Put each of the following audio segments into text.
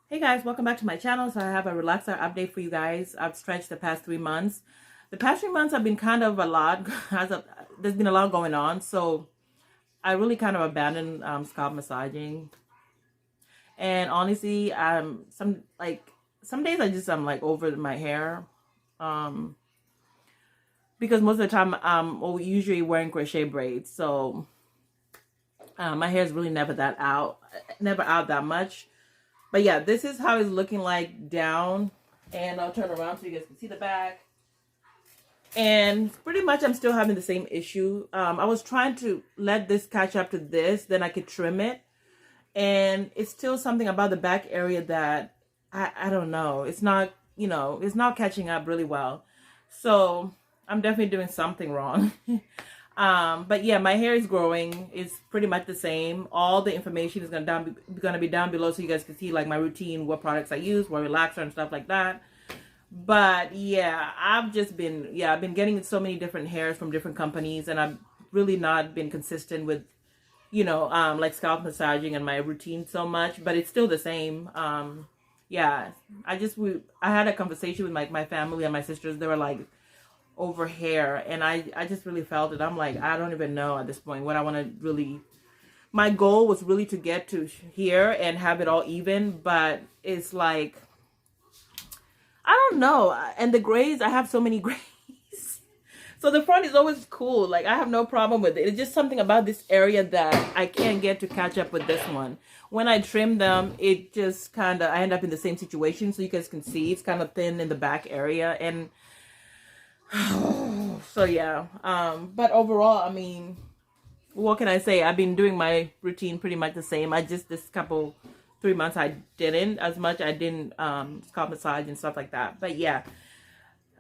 Hey guys, welcome back to my channel. So I have a relaxer update for you guys. I've stretched the past 3 months. The past 3 months have been kind of a lot. There's been a lot going on, so I really kind of abandoned scalp massaging. And honestly, some days I'm like over my hair, because most of the time I'm usually wearing crochet braids, so my hair is really never out that much. But yeah, this is how it's looking like down. And I'll turn around so you guys can see the back. And pretty much I'm still having the same issue. I was trying to let this catch up to this, then I could trim it. And it's still something about the back area that I don't know. It's not, it's not catching up really well. So I'm definitely doing something wrong. But yeah, my hair is growing. It's pretty much the same. All the information is gonna be down below so you guys can see like my routine, what products I use, what relaxer and stuff like that. But yeah, I've been getting so many different hairs from different companies, and I've really not been consistent with, like scalp massaging and my routine so much, but it's still the same. Yeah, I had a conversation with my family and my sisters. They were like, over hair, and I just really felt it. I'm like, I don't even know at this point what I want to really. My goal was really to get to here and have it all even, but it's like, I don't know. And the grays, I have so many grays. So the front is always cool. Like, I have no problem with it. It's just something about this area that I can't get to catch up with this one. When I trim them, it just kind of, I end up in the same situation. So you guys can see it's kind of thin in the back area. And so yeah, but overall, I mean, what can I say? I've been doing my routine pretty much the same. I just, this 3 months I didn't as much. I didn't scalp massage and stuff like that. But yeah,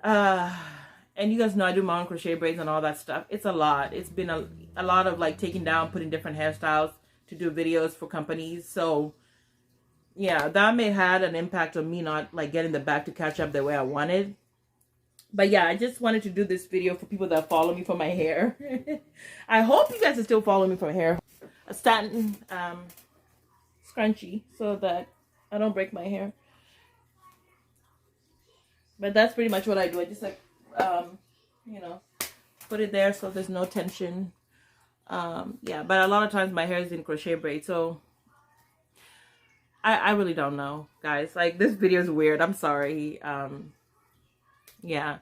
and you guys know I do my own crochet braids and all that stuff. It's a lot. It's been a lot of like taking down, putting different hairstyles to do videos for companies. So yeah, that may had an impact on me not like getting the back to catch up the way I wanted. But yeah, I just wanted to do this video for people that follow me for my hair. I hope you guys are still following me for hair. A satin scrunchie so that I don't break my hair. But that's pretty much what I do. I just like, put it there so there's no tension. Yeah, but a lot of times my hair is in crochet braid, so I really don't know, guys. Like, this video is weird. I'm sorry. Yeah,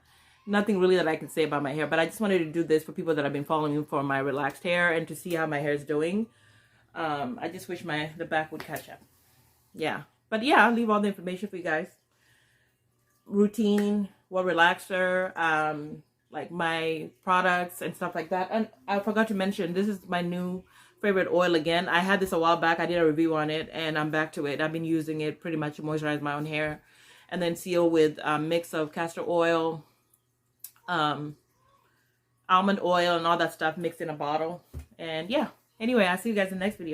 nothing really that I can say about my hair, but I just wanted to do this for people that have been following me for my relaxed hair and to see how my hair is doing. I just wish the back would catch up. Yeah, but yeah, I'll leave all the information for you guys. Routine, what relaxer, like my products and stuff like that. And I forgot to mention, this is my new favorite oil again. I had this a while back. I did a review on it, and I'm back to it. I've been using it pretty much to moisturize my own hair. And then seal with a mix of castor oil, almond oil, and all that stuff mixed in a bottle. And yeah, anyway, I'll see you guys in the next video.